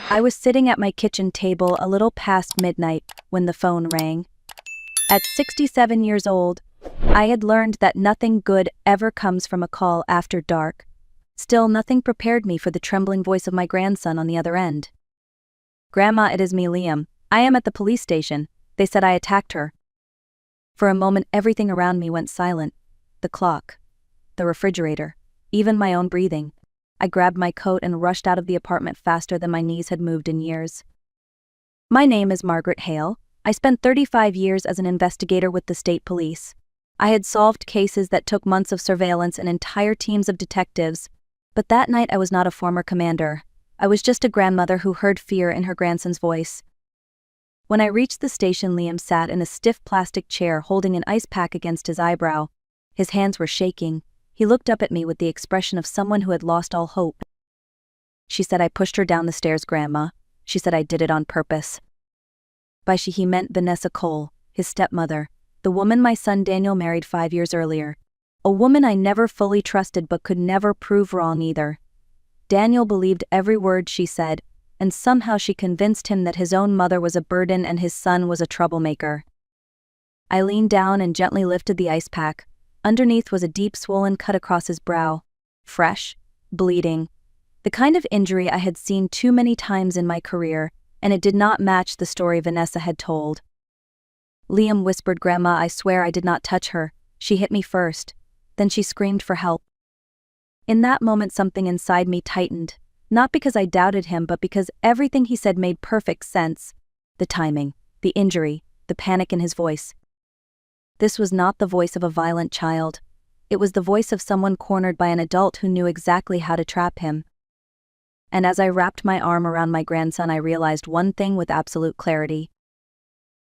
I was sitting at my kitchen table a little past midnight when the phone rang. At 67 years old, I had learned that nothing good ever comes from a call after dark. Still, nothing prepared me for the trembling voice of my grandson on the other end. "Grandma, it is me, Liam. I am at the police station. They said I attacked her." For a moment, everything around me went silent. The clock, the refrigerator, even my own breathing. I grabbed my coat and rushed out of the apartment faster than my knees had moved in years. My name is Margaret Hale. I spent 35 years as an investigator with the state police. I had solved cases that took months of surveillance and entire teams of detectives. But that night I was not a former commander. I was just a grandmother who heard fear in her grandson's voice. When I reached the station, Liam sat in a stiff plastic chair holding an ice pack against his eyebrow. His hands were shaking. He looked up at me with the expression of someone who had lost all hope. "She said I pushed her down the stairs, Grandma. She said I did it on purpose." By she he meant Vanessa Cole, his stepmother, the woman my son Daniel married 5 years earlier. A woman I never fully trusted but could never prove wrong either. Daniel believed every word she said, and somehow she convinced him that his own mother was a burden and his son was a troublemaker. I leaned down and gently lifted the ice pack. Underneath was a deep swollen cut across his brow. Fresh, bleeding. The kind of injury I had seen too many times in my career, and it did not match the story Vanessa had told. "Liam," whispered Grandma, "I swear I did not touch her. She hit me first. Then she screamed for help." In that moment something inside me tightened, not because I doubted him but because everything he said made perfect sense. The timing, the injury, the panic in his voice. This was not the voice of a violent child. It was the voice of someone cornered by an adult who knew exactly how to trap him. And as I wrapped my arm around my grandson, I realized one thing with absolute clarity.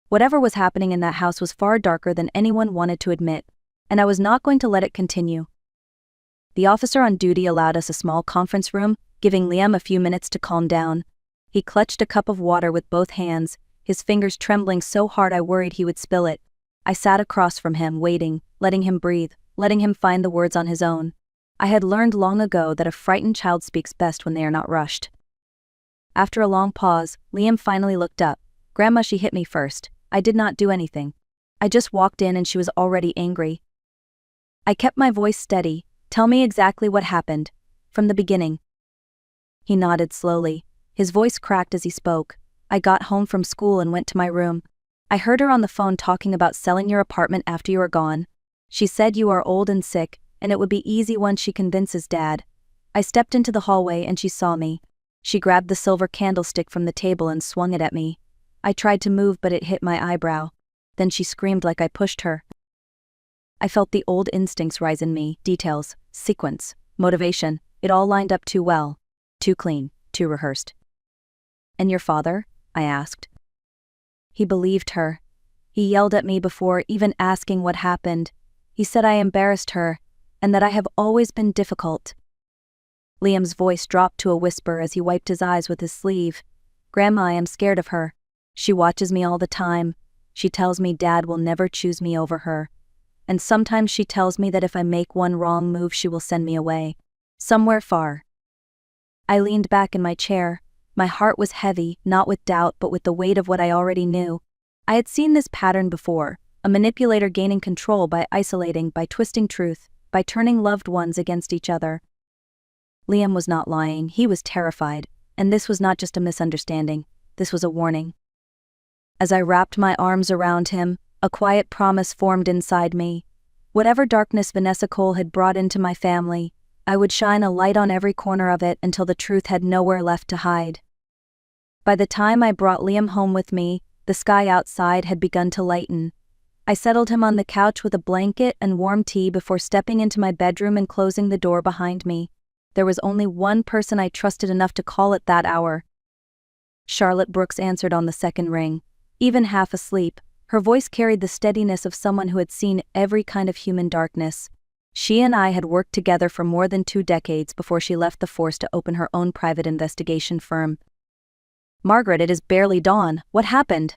Whatever was happening in that house was far darker than anyone wanted to admit, and I was not going to let it continue. The officer on duty allowed us a small conference room, giving Liam a few minutes to calm down. He clutched a cup of water with both hands, his fingers trembling so hard I worried he would spill it. I sat across from him, waiting, letting him breathe, letting him find the words on his own. I had learned long ago that a frightened child speaks best when they are not rushed. After a long pause, Liam finally looked up. "Grandma, she hit me first. I did not do anything. I just walked in and she was already angry." I kept my voice steady. "Tell me exactly what happened. From the beginning." He nodded slowly. His voice cracked as he spoke. "I got home from school and went to my room. I heard her on the phone talking about selling your apartment after you were gone. She said you are old and sick, and it would be easy once she convinces Dad. I stepped into the hallway and she saw me. She grabbed the silver candlestick from the table and swung it at me. I tried to move but it hit my eyebrow. Then she screamed like I pushed her." I felt the old instincts rise in me. Details, sequence, motivation, it all lined up too well. Too clean, too rehearsed. "And your father?" I asked. He believed her. He yelled at me before even asking what happened. He said I embarrassed her, and that I have always been difficult. Liam's voice dropped to a whisper as he wiped his eyes with his sleeve. "Grandma, I am scared of her. She watches me all the time. She tells me Dad will never choose me over her. And sometimes she tells me that if I make one wrong move she will send me away. Somewhere far." I leaned back in my chair. My heart was heavy, not with doubt but with the weight of what I already knew. I had seen this pattern before, a manipulator gaining control by isolating, by twisting truth, by turning loved ones against each other. Liam was not lying, he was terrified, and this was not just a misunderstanding, this was a warning. As I wrapped my arms around him, a quiet promise formed inside me. Whatever darkness Vanessa Cole had brought into my family, I would shine a light on every corner of it until the truth had nowhere left to hide. By the time I brought Liam home with me, the sky outside had begun to lighten. I settled him on the couch with a blanket and warm tea before stepping into my bedroom and closing the door behind me. There was only one person I trusted enough to call at that hour. Charlotte Brooks answered on the second ring. Even half asleep, her voice carried the steadiness of someone who had seen every kind of human darkness. She and I had worked together for more than 2 decades before she left the force to open her own private investigation firm. "Margaret, it is barely dawn. What happened?"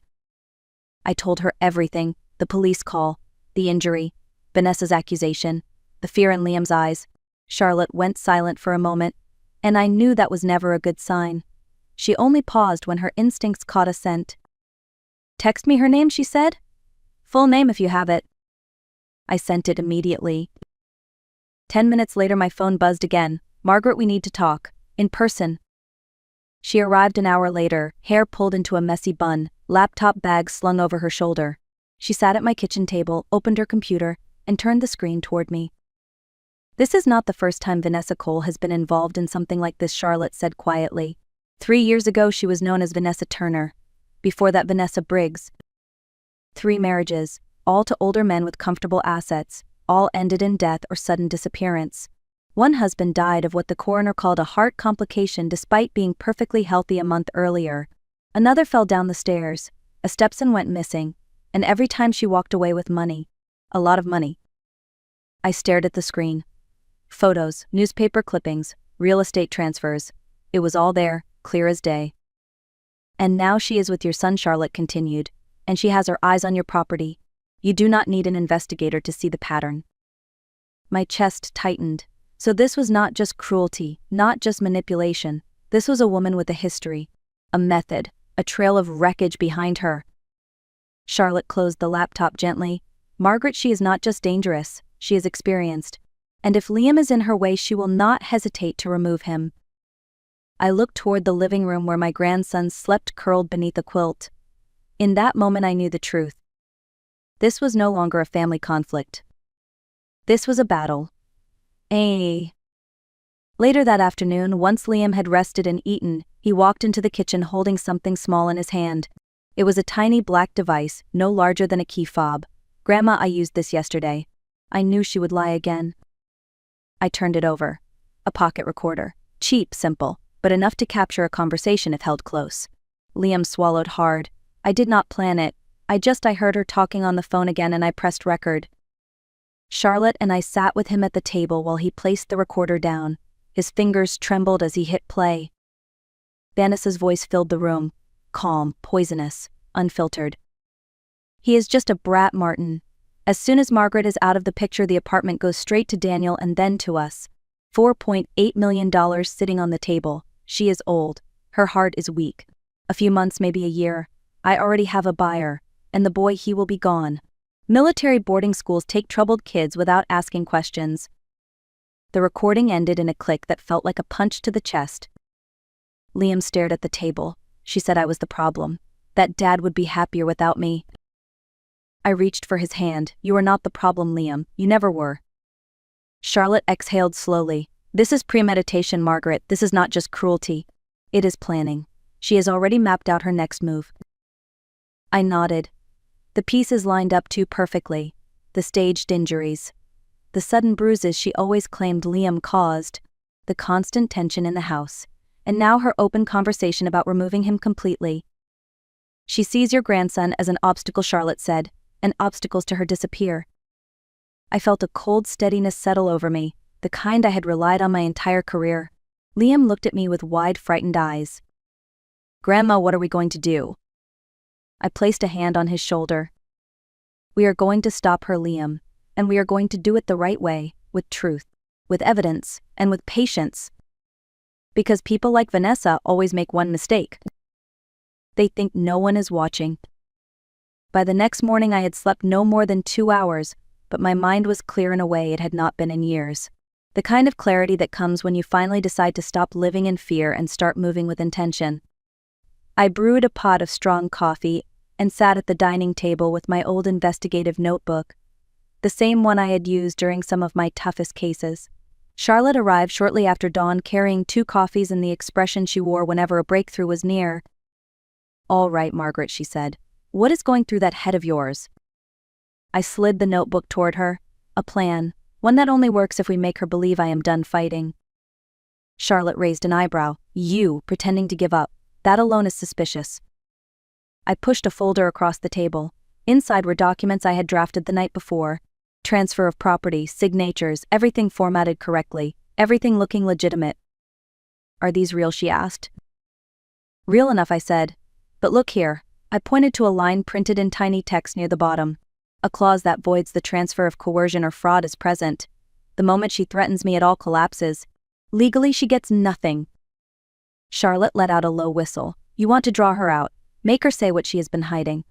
I told her everything, the police call, the injury, Vanessa's accusation, the fear in Liam's eyes. Charlotte went silent for a moment, and I knew that was never a good sign. She only paused when her instincts caught a scent. "Text me her name," she said. "Full name if you have it." I sent it immediately. 10 minutes later my phone buzzed again. "Margaret, we need to talk. In person." She arrived an hour later, hair pulled into a messy bun, laptop bag slung over her shoulder. She sat at my kitchen table, opened her computer, and turned the screen toward me. "This is not the first time Vanessa Cole has been involved in something like this," Charlotte said quietly. 3 years ago she was known as Vanessa Turner. Before that, Vanessa Briggs. 3 marriages, all to older men with comfortable assets, all ended in death or sudden disappearance. One husband died of what the coroner called a heart complication despite being perfectly healthy a month earlier. Another fell down the stairs, a stepson went missing, and every time she walked away with money. A lot of money. I stared at the screen. Photos, newspaper clippings, real estate transfers. It was all there, clear as day. "And now she is with your son," Charlotte continued, "and she has her eyes on your property. You do not need an investigator to see the pattern." My chest tightened. So this was not just cruelty, not just manipulation. This was a woman with a history, a method, a trail of wreckage behind her. Charlotte closed the laptop gently. "Margaret, she is not just dangerous, she is experienced. And if Liam is in her way, she will not hesitate to remove him." I looked toward the living room where my grandson slept curled beneath a quilt. In that moment I knew the truth. This was no longer a family conflict. This was a battle. Later that afternoon, once Liam had rested and eaten, he walked into the kitchen holding something small in his hand. It was a tiny black device, no larger than a key fob. "Grandma, I used this yesterday." I knew she would lie again. I turned it over. A pocket recorder. Cheap, simple, but enough to capture a conversation if held close. Liam swallowed hard. I did not plan it. I heard her talking on the phone again and I pressed record. Charlotte and I sat with him at the table while he placed the recorder down. His fingers trembled as he hit play. Vanessa's voice filled the room. Calm, poisonous, unfiltered. "He is just a brat, Martin. As soon as Margaret is out of the picture, the apartment goes straight to Daniel and then to us. $4.8 million sitting on the table. She is old. Her heart is weak. A few months, maybe a year. I already have a buyer. And the boy, he will be gone. Military boarding schools take troubled kids without asking questions." The recording ended in a click that felt like a punch to the chest. Liam stared at the table. She said I was the problem. That Dad would be happier without me. I reached for his hand. "You are not the problem, Liam. You never were." Charlotte exhaled slowly. "This is premeditation, Margaret. This is not just cruelty. It is planning. She has already mapped out her next move." I nodded. The pieces lined up too perfectly. The staged injuries. The sudden bruises she always claimed Liam caused. The constant tension in the house. And now her open conversation about removing him completely. "She sees your grandson as an obstacle," Charlotte said, "and obstacles to her disappear." I felt a cold steadiness settle over me, the kind I had relied on my entire career. Liam looked at me with wide, frightened eyes. "Grandma, what are we going to do?" I placed a hand on his shoulder. "We are going to stop her, Liam, and we are going to do it the right way, with truth, with evidence, and with patience. Because people like Vanessa always make one mistake. They think no one is watching." By the next morning I had slept no more than 2 hours, but my mind was clear in a way it had not been in years. The kind of clarity that comes when you finally decide to stop living in fear and start moving with intention. I brewed a pot of strong coffee and sat at the dining table with my old investigative notebook, the same one I had used during some of my toughest cases. Charlotte arrived shortly after dawn carrying 2 coffees and the expression she wore whenever a breakthrough was near. "All right, Margaret," she said. "What is going through that head of yours?" I slid the notebook toward her. "A plan, one that only works if we make her believe I am done fighting." Charlotte raised an eyebrow. "You, pretending to give up. That alone is suspicious." I pushed a folder across the table. Inside were documents I had drafted the night before. Transfer of property, signatures, everything formatted correctly, everything looking legitimate. "Are these real?" she asked. "Real enough," I said. "But look here." I pointed to a line printed in tiny text near the bottom. "A clause that voids the transfer of coercion or fraud is present. The moment she threatens me, it all collapses. Legally, she gets nothing." Charlotte let out a low whistle. You want to draw her out. Make her say what she has been hiding.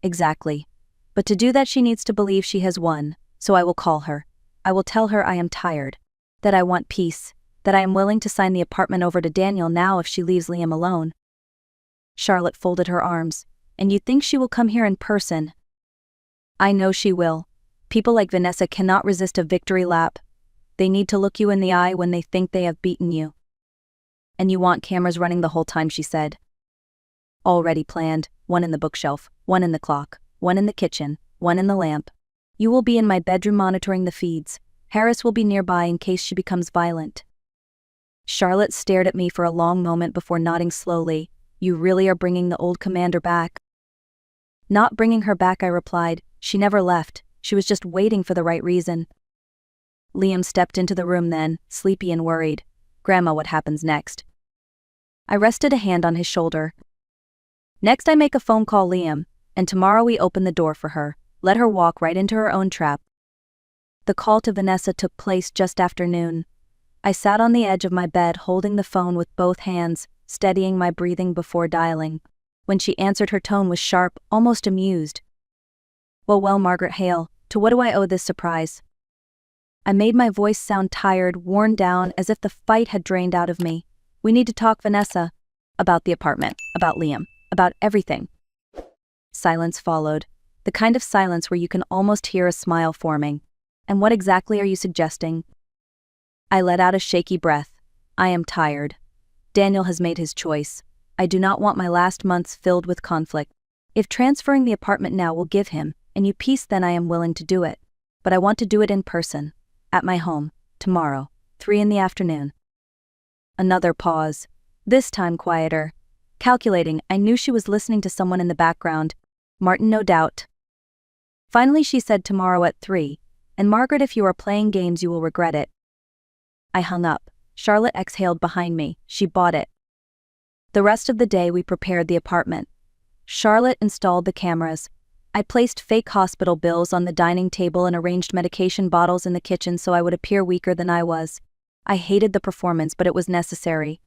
Exactly. But to do that she needs to believe she has won, so I will call her. I will tell her I am tired. That I want peace. That I am willing to sign the apartment over to Daniel now if she leaves Liam alone. Charlotte folded her arms. And you think she will come here in person? I know she will. People like Vanessa cannot resist a victory lap. They need to look you in the eye when they think they have beaten you. And you want cameras running the whole time, she said. Already planned, one in the bookshelf, one in the clock, one in the kitchen, one in the lamp. You will be in my bedroom monitoring the feeds. Harris will be nearby in case she becomes violent. Charlotte stared at me for a long moment before nodding slowly. You really are bringing the old commander back? Not bringing her back, I replied. She never left. She was just waiting for the right reason. Liam stepped into the room then, sleepy and worried. Grandma, what happens next? I rested a hand on his shoulder. Next I make a phone call Liam, and tomorrow we open the door for her. Let her walk right into her own trap. The call to Vanessa took place just after noon. I sat on the edge of my bed holding the phone with both hands, steadying my breathing before dialing. When she answered, her tone was sharp, almost amused. Well, Margaret Hale, to what do I owe this surprise? I made my voice sound tired, worn down, as if the fight had drained out of me. We need to talk, Vanessa. About the apartment, about Liam, about everything. Silence followed, the kind of silence where you can almost hear a smile forming. And what exactly are you suggesting? I let out a shaky breath. I am tired. Daniel has made his choice. I do not want my last months filled with conflict. If transferring the apartment now will give him any peace, then I am willing to do it. But I want to do it in person. At my home. Tomorrow. 3 in the afternoon. Another pause. This time quieter. Calculating, I knew she was listening to someone in the background. Martin, no doubt. Finally she said, tomorrow at 3. And Margaret, if you are playing games you will regret it. I hung up. Charlotte exhaled behind me. She bought it. The rest of the day we prepared the apartment. Charlotte installed the cameras. I placed fake hospital bills on the dining table and arranged medication bottles in the kitchen so I would appear weaker than I was. I hated the performance, but it was necessary.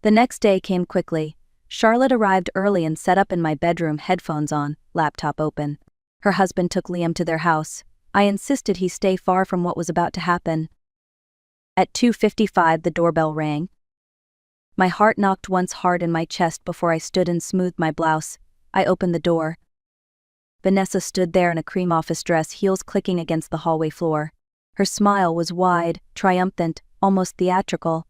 The next day came quickly. Charlotte arrived early and set up in my bedroom, headphones on, laptop open. Her husband took Liam to their house. I insisted he stay far from what was about to happen. At 2:55 the doorbell rang. My heart knocked once hard in my chest before I stood and smoothed my blouse. I opened the door. Vanessa stood there in a cream office dress, heels clicking against the hallway floor. Her smile was wide, triumphant, almost theatrical.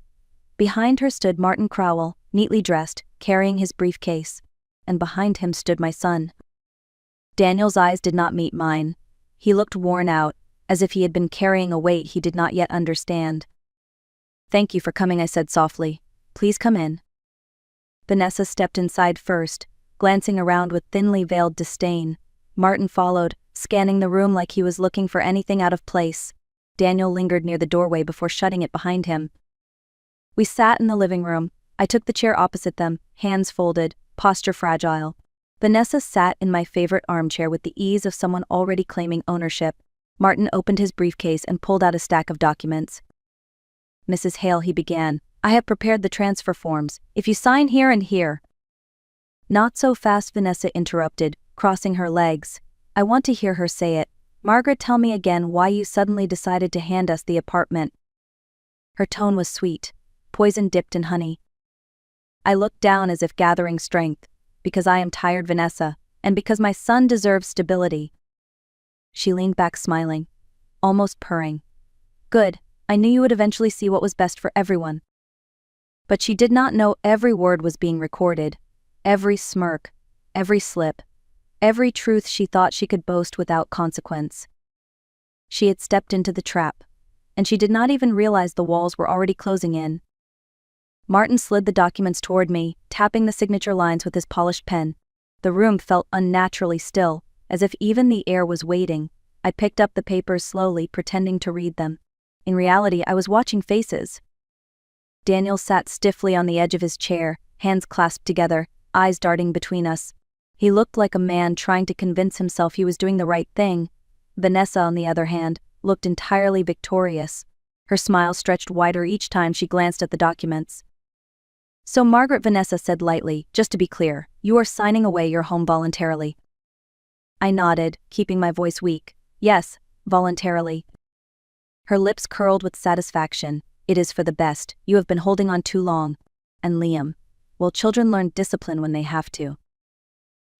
Behind her stood Martin Crowell, neatly dressed, carrying his briefcase. And behind him stood my son. Daniel's eyes did not meet mine. He looked worn out, as if he had been carrying a weight he did not yet understand. Thank you for coming, I said softly. Please come in. Vanessa stepped inside first, glancing around with thinly veiled disdain. Martin followed, scanning the room like he was looking for anything out of place. Daniel lingered near the doorway before shutting it behind him. We sat in the living room. I took the chair opposite them, hands folded, posture fragile. Vanessa sat in my favorite armchair with the ease of someone already claiming ownership. Martin opened his briefcase and pulled out a stack of documents. Mrs. Hale, he began, I have prepared the transfer forms. If you sign here and here. Not so fast, Vanessa interrupted, crossing her legs. I want to hear her say it. Margaret, tell me again why you suddenly decided to hand us the apartment. Her tone was sweet, poison dipped in honey. I looked down as if gathering strength. Because I am tired, Vanessa, and because my son deserves stability. She leaned back smiling, almost purring. Good, I knew you would eventually see what was best for everyone. But she did not know every word was being recorded, every smirk, every slip, every truth she thought she could boast without consequence. She had stepped into the trap, and she did not even realize the walls were already closing in. Martin slid the documents toward me, tapping the signature lines with his polished pen. The room felt unnaturally still, as if even the air was waiting. I picked up the papers slowly, pretending to read them. In reality, I was watching faces. Daniel sat stiffly on the edge of his chair, hands clasped together, eyes darting between us. He looked like a man trying to convince himself he was doing the right thing. Vanessa, on the other hand, looked entirely victorious. Her smile stretched wider each time she glanced at the documents. So Margaret, Vanessa said lightly, just to be clear, you are signing away your home voluntarily. I nodded, keeping my voice weak. Yes, voluntarily. Her lips curled with satisfaction. It is for the best. You have been holding on too long. And Liam. Well, children learn discipline when they have to.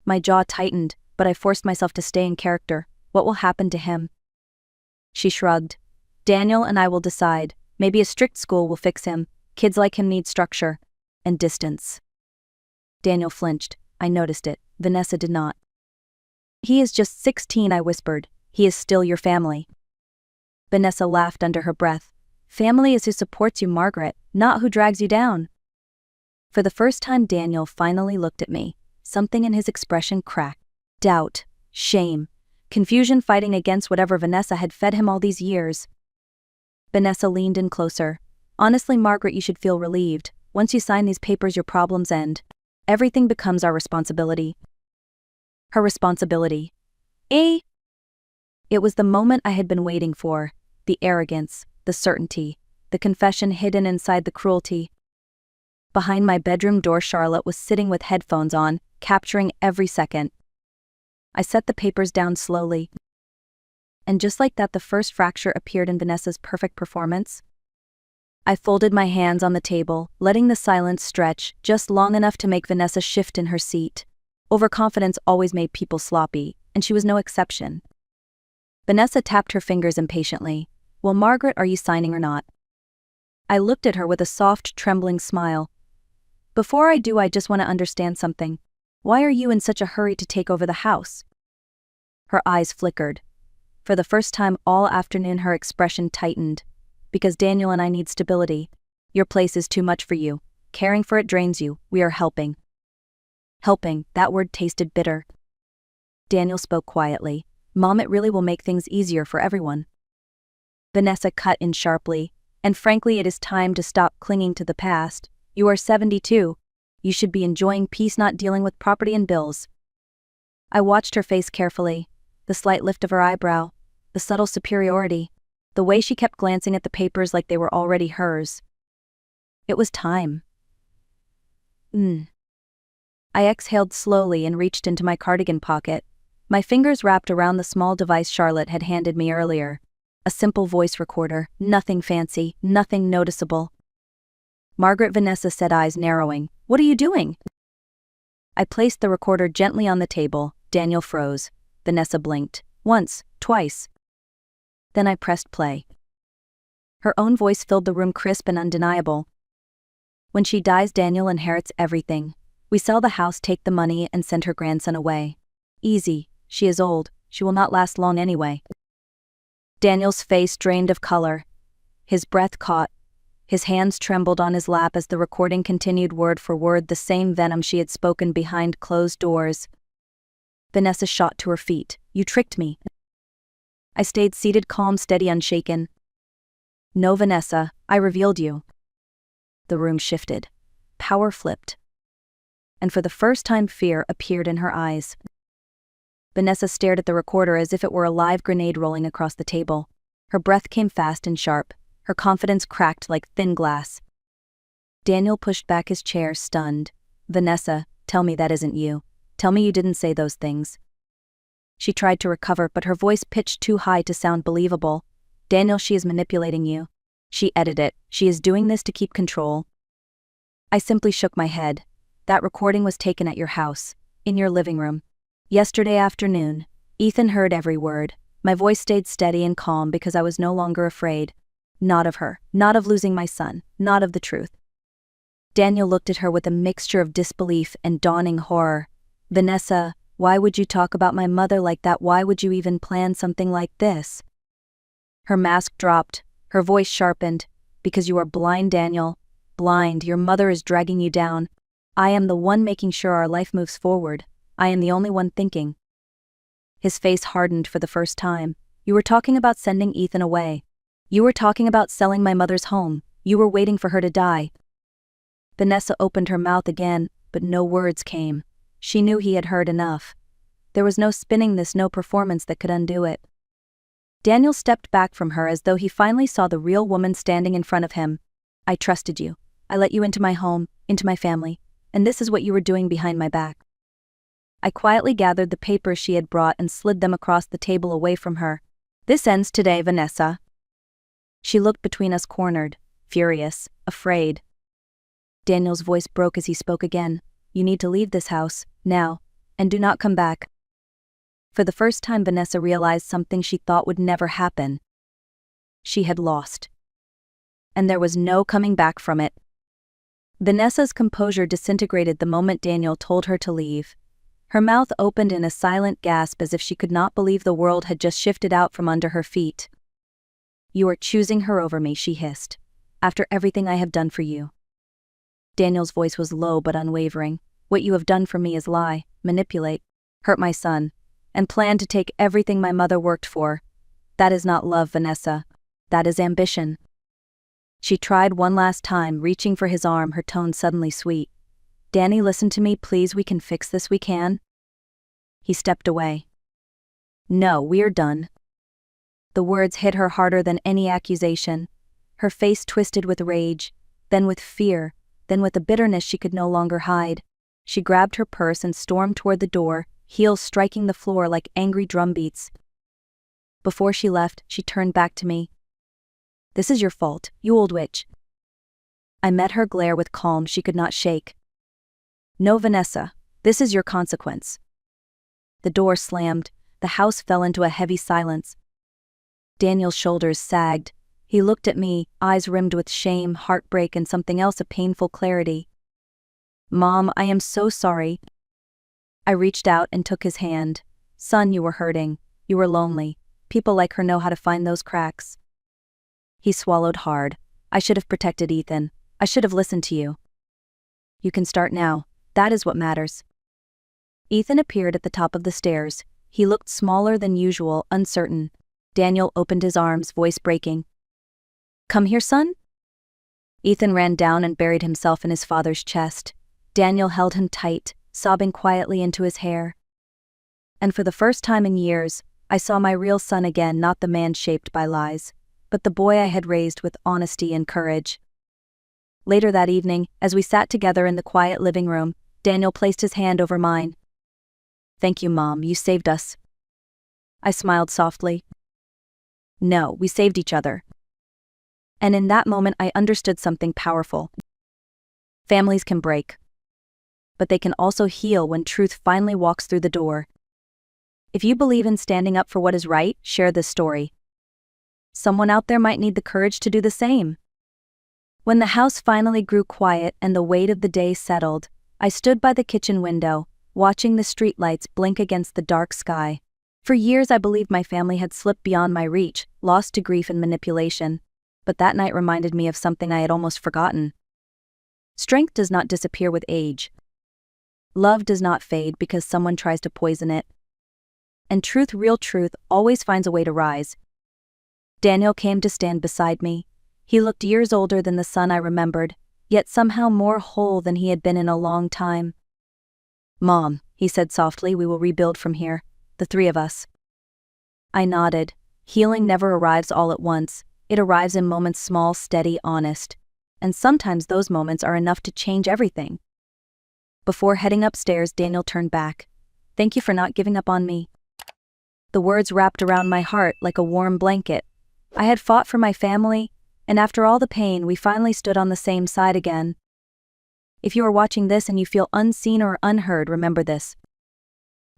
My jaw tightened, but I forced myself to stay in character. What will happen to him? She shrugged. Daniel and I will decide. Maybe a strict school will fix him. Kids like him need structure. And distance. Daniel flinched. I noticed it. Vanessa did not. He is just 16, I whispered. He is still your family. Vanessa laughed under her breath. Family is who supports you, Margaret, not who drags you down. For the first time, Daniel finally looked at me. Something in his expression cracked. Doubt, shame, confusion fighting against whatever Vanessa had fed him all these years. Vanessa leaned in closer. Honestly, Margaret, you should feel relieved. Once you sign these papers, your problems end. Everything becomes our responsibility. Her responsibility. It was the moment I had been waiting for. The arrogance, the certainty, the confession hidden inside the cruelty. Behind my bedroom door, Charlotte was sitting with headphones on, capturing every second. I set the papers down slowly. And just like that, the first fracture appeared in Vanessa's perfect performance. I folded my hands on the table, letting the silence stretch just long enough to make Vanessa shift in her seat. Overconfidence always made people sloppy, and she was no exception. Vanessa tapped her fingers impatiently. Well, Margaret, are you signing or not? I looked at her with a soft, trembling smile. Before I do, I just want to understand something. Why are you in such a hurry to take over the house? Her eyes flickered. For the first time all afternoon, her expression tightened. Because Daniel and I need stability. Your place is too much for you. Caring for it drains you. We are helping. Helping, that word tasted bitter. Daniel spoke quietly. Mom, it really will make things easier for everyone. Vanessa cut in sharply. And frankly, it is time to stop clinging to the past. You are 72. You should be enjoying peace, not dealing with property and bills. I watched her face carefully. The slight lift of her eyebrow. The subtle superiority. The way she kept glancing at the papers like they were already hers. It was time. I exhaled slowly and reached into my cardigan pocket. My fingers wrapped around the small device Charlotte had handed me earlier. A simple voice recorder, nothing fancy, nothing noticeable. Margaret, Vanessa said, eyes narrowing. What are you doing? I placed the recorder gently on the table. Daniel froze. Vanessa blinked. Once, twice. Then I pressed play. Her own voice filled the room, crisp and undeniable. When she dies, Daniel inherits everything. We sell the house, take the money, and send her grandson away. Easy. She is old. She will not last long anyway. Daniel's face drained of color. His breath caught. His hands trembled on his lap as the recording continued word for word, the same venom she had spoken behind closed doors. Vanessa shot to her feet. You tricked me. I stayed seated, calm, steady, unshaken. No, Vanessa, I revealed you. The room shifted. Power flipped. And for the first time, fear appeared in her eyes. Vanessa stared at the recorder as if it were a live grenade rolling across the table. Her breath came fast and sharp. Her confidence cracked like thin glass. Daniel pushed back his chair, stunned. Vanessa, tell me that isn't you. Tell me you didn't say those things. She tried to recover, but her voice pitched too high to sound believable. Daniel, she is manipulating you. She edited it. She is doing this to keep control. I simply shook my head. That recording was taken at your house, in your living room. Yesterday afternoon. Ethan heard every word. My voice stayed steady and calm because I was no longer afraid. Not of her, not of losing my son, not of the truth. Daniel looked at her with a mixture of disbelief and dawning horror. Vanessa, why would you talk about my mother like that? Why would you even plan something like this? Her mask dropped, her voice sharpened. Because you are blind, Daniel. Blind, your mother is dragging you down. I am the one making sure our life moves forward. I am the only one thinking. His face hardened for the first time. You were talking about sending Ethan away. You were talking about selling my mother's home. You were waiting for her to die. Vanessa opened her mouth again, but no words came. She knew he had heard enough. There was no spinning this, no performance that could undo it. Daniel stepped back from her as though he finally saw the real woman standing in front of him. I trusted you. I let you into my home. into my family, and this is what you were doing behind my back. I quietly gathered the papers she had brought and slid them across the table away from her. This ends today, Vanessa. She looked between us, cornered, furious, afraid. Daniel's voice broke as he spoke again. You need to leave this house, now, and do not come back. For the first time, Vanessa realized something she thought would never happen. She had lost. And there was no coming back from it. Vanessa's composure disintegrated the moment Daniel told her to leave. Her mouth opened in a silent gasp as if she could not believe the world had just shifted out from under her feet. You are choosing her over me, she hissed, after everything I have done for you. Daniel's voice was low but unwavering. What you have done for me is lie, manipulate, hurt my son, and plan to take everything my mother worked for. That is not love, Vanessa. That is ambition. She tried one last time, reaching for his arm, her tone suddenly sweet. Danny, listen to me, please, we can fix this, we can. He stepped away. No, we are done. The words hit her harder than any accusation. Her face twisted with rage, then with fear, then with a bitterness she could no longer hide. She grabbed her purse and stormed toward the door, heels striking the floor like angry drumbeats. Before she left, she turned back to me. This is your fault, you old witch. I met her glare with calm she could not shake. No, Vanessa, this is your consequence. The door slammed, the house fell into a heavy silence. Daniel's shoulders sagged. He looked at me, eyes rimmed with shame, heartbreak, and something else, a painful clarity. Mom, I am so sorry. I reached out and took his hand. Son, you were hurting. You were lonely. People like her know how to find those cracks. He swallowed hard. I should have protected Ethan. I should have listened to you. You can start now. That is what matters. Ethan appeared at the top of the stairs. He looked smaller than usual, uncertain. Daniel opened his arms, voice breaking. Come here, son? Ethan ran down and buried himself in his father's chest. Daniel held him tight, sobbing quietly into his hair. And for the first time in years, I saw my real son again, not the man shaped by lies, but the boy I had raised with honesty and courage. Later that evening, as we sat together in the quiet living room, Daniel placed his hand over mine. Thank you, Mom, you saved us. I smiled softly. No, we saved each other. And in that moment I understood something powerful. Families can break, but they can also heal when truth finally walks through the door. If you believe in standing up for what is right, share this story. Someone out there might need the courage to do the same. When the house finally grew quiet and the weight of the day settled, I stood by the kitchen window, watching the streetlights blink against the dark sky. For years I believed my family had slipped beyond my reach, lost to grief and manipulation. But that night reminded me of something I had almost forgotten. Strength does not disappear with age. Love does not fade because someone tries to poison it. And truth, real truth, always finds a way to rise. Daniel came to stand beside me. He looked years older than the son I remembered, yet somehow more whole than he had been in a long time. Mom, he said softly, we will rebuild from here, the three of us. I nodded. Healing never arrives all at once. It arrives in moments, small, steady, honest. And sometimes those moments are enough to change everything. Before heading upstairs, Daniel turned back. Thank you for not giving up on me. The words wrapped around my heart like a warm blanket. I had fought for my family, and after all the pain, we finally stood on the same side again. If you are watching this and you feel unseen or unheard, remember this.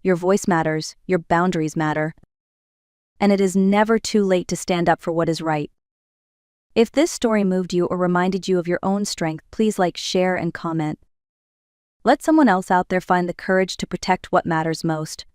Your voice matters, your boundaries matter. And it is never too late to stand up for what is right. If this story moved you or reminded you of your own strength, please like, share, and comment. Let someone else out there find the courage to protect what matters most.